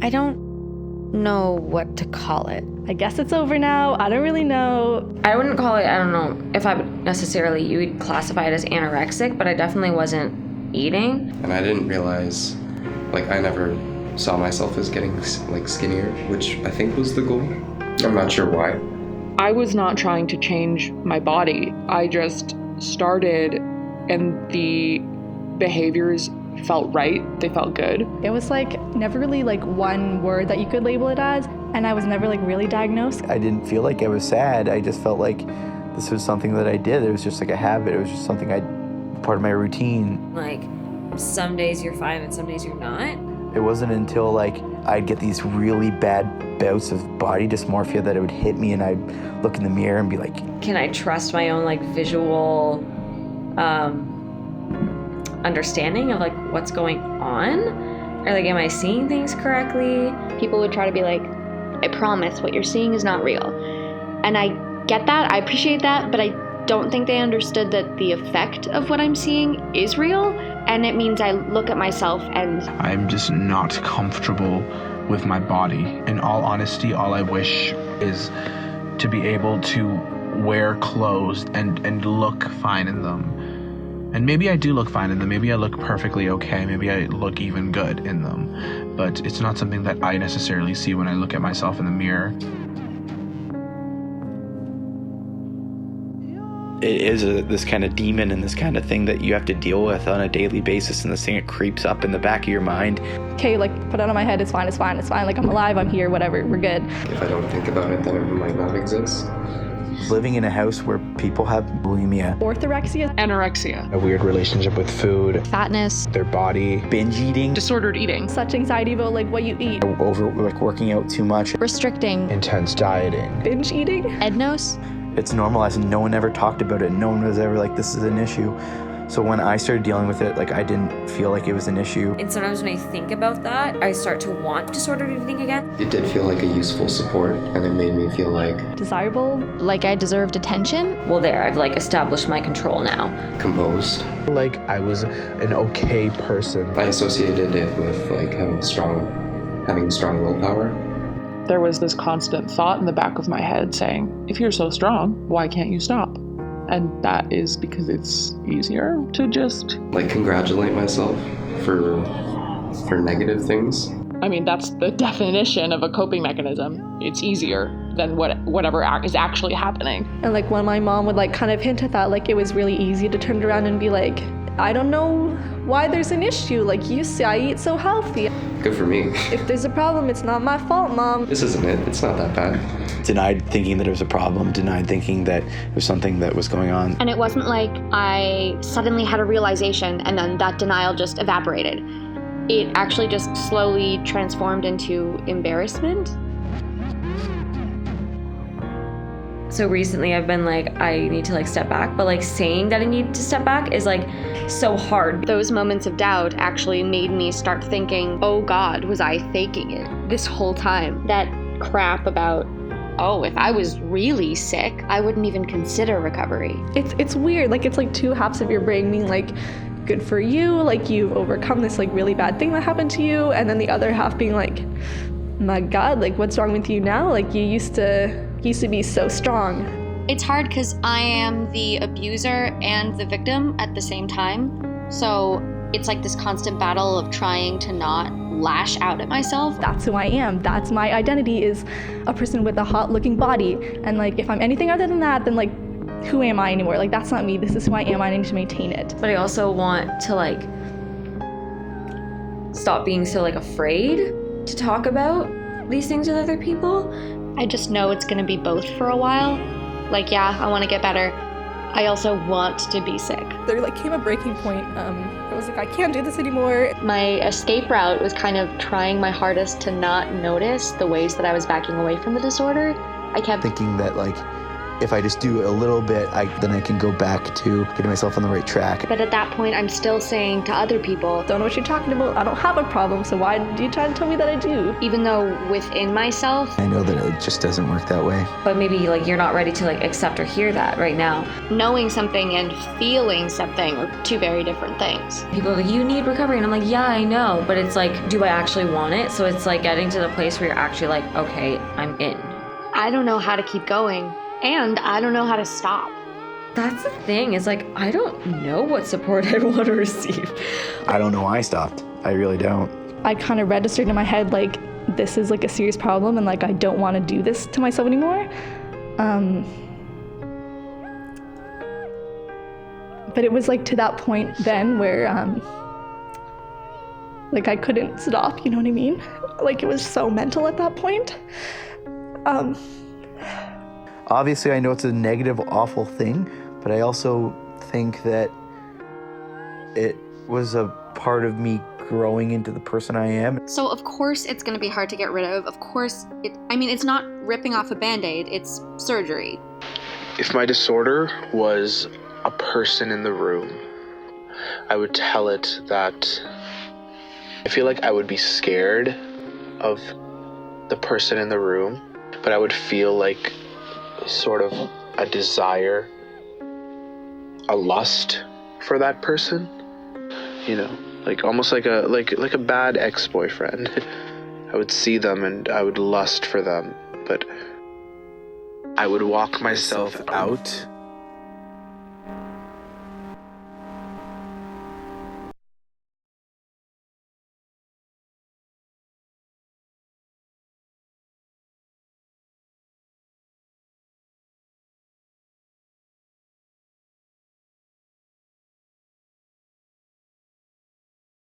I don't know what to call it. I guess it's over now. I don't really know. I wouldn't call it, I don't know if I would necessarily, you would classify it as anorexic, but I definitely wasn't eating. And I didn't realize, I never saw myself as getting skinnier, which I think was the goal. I'm not sure why. I was not trying to change my body. I just started and the behaviors felt right. They felt good. It was never really one word that you could label it as, and I was never really diagnosed. I didn't feel like I was sad. I just felt like this was something that I did. It was just a habit. It was just something part of my routine. Some days you're fine and some days you're not. It wasn't until I'd get these really bad bouts of body dysmorphia that it would hit me and I'd look in the mirror and be like, can I trust my own visual understanding of what's going on? Or am I seeing things correctly? People would try to be like, I promise what you're seeing is not real. And I get that, I appreciate that, but I don't think they understood that the effect of what I'm seeing is real. And it means I look at myself and I'm just not comfortable with my body. In all honesty, all I wish is to be able to wear clothes and look fine in them. And maybe I do look fine in them. Maybe I look perfectly okay. Maybe I look even good in them. But it's not something that I necessarily see when I look at myself in the mirror. it is this kind of demon and this kind of thing that you have to deal with on a daily basis, and this thing, it creeps up in the back of your mind. Okay, put it on my head, it's fine, I'm alive, I'm here, whatever, we're good. If I don't think about it, then it might not exist. Living in a house where people have bulimia, orthorexia, anorexia, a weird relationship with food, fatness, their body, binge eating, disordered eating, such anxiety about what you eat, over working out too much, restricting, intense dieting, binge eating, ednos. It's normalized and no one ever talked about it. No one was ever like, this is an issue. So when I started dealing with it, I didn't feel like it was an issue. And sometimes when I think about that, I start to want disordered eating again. It did feel like a useful support, and it made me feel desirable, like I deserved attention. Well, there, I've established my control now. Composed. Like I was an okay person. I associated it with having strong willpower. There was this constant thought in the back of my head saying, if you're so strong, why can't you stop? And that is because it's easier to just congratulate myself for negative things. I mean, that's the definition of a coping mechanism. It's easier than whatever is actually happening. And when my mom would kind of hint at that, it was really easy to turn it around and be like, I don't know why there's an issue. You say I eat so healthy. Good for me. If there's a problem, it's not my fault, Mom. This isn't it. It's not that bad. Denied thinking that it was a problem, denied thinking that it was something that was going on. And it wasn't like I suddenly had a realization and then that denial just evaporated. It actually just slowly transformed into embarrassment. So recently I've been I need to step back, but saying that I need to step back is so hard. Those moments of doubt actually made me start thinking, oh God, was I faking it this whole time? That crap about, oh, if I was really sick, I wouldn't even consider recovery. It's weird, it's two halves of your brain being good for you, you've overcome this really bad thing that happened to you, and then the other half being my God, what's wrong with you now? You used to be so strong. It's hard because I am the abuser and the victim at the same time. So it's this constant battle of trying to not lash out at myself. That's who I am. That's my identity, is a person with a hot looking body. And if I'm anything other than that, then who am I anymore? That's not me. This is who I am. I need to maintain it. But I also want to stop being so afraid to talk about these things with other people. I just know it's gonna be both for a while. Yeah, I wanna get better. I also want to be sick. There came a breaking point. I was I can't do this anymore. My escape route was kind of trying my hardest to not notice the ways that I was backing away from the disorder. I kept thinking that if I just do a little bit, then I can go back to getting myself on the right track. But at that point, I'm still saying to other people, Don't know what you're talking about. I don't have a problem, so why do you try to tell me that I do? even though within myself, I know that it just doesn't work that way. But maybe like you're not ready to like accept or hear that right now. knowing something and feeling something are two very different things. People are like, you need recovery. And I'm like, yeah, I know. But it's like, do I actually want it? So it's like getting to the place where you're actually like, okay, I'm in. I don't know how to keep going, and I don't know how to stop. That's the thing. Is like, I don't know what support I want to receive. I don't know why I stopped. I really don't. I kind of registered in my head like this is like a serious problem and like I don't want to do this to myself anymore. But it was like to that point then where like I couldn't stop, you know what I mean? Like it was so mental at that point. Obviously, I know it's a negative, awful thing, but I also think that it was a part of me growing into the person I am. So of course it's going to be hard to get rid of. Of course, it's not ripping off a Band-Aid, it's surgery. If my disorder was a person in the room, I would tell it that I feel like I would be scared of the person in the room, but I would feel like sort of a desire, a lust for that person, you know, like almost like a bad ex-boyfriend. I would see them and I would lust for them, but I would walk myself out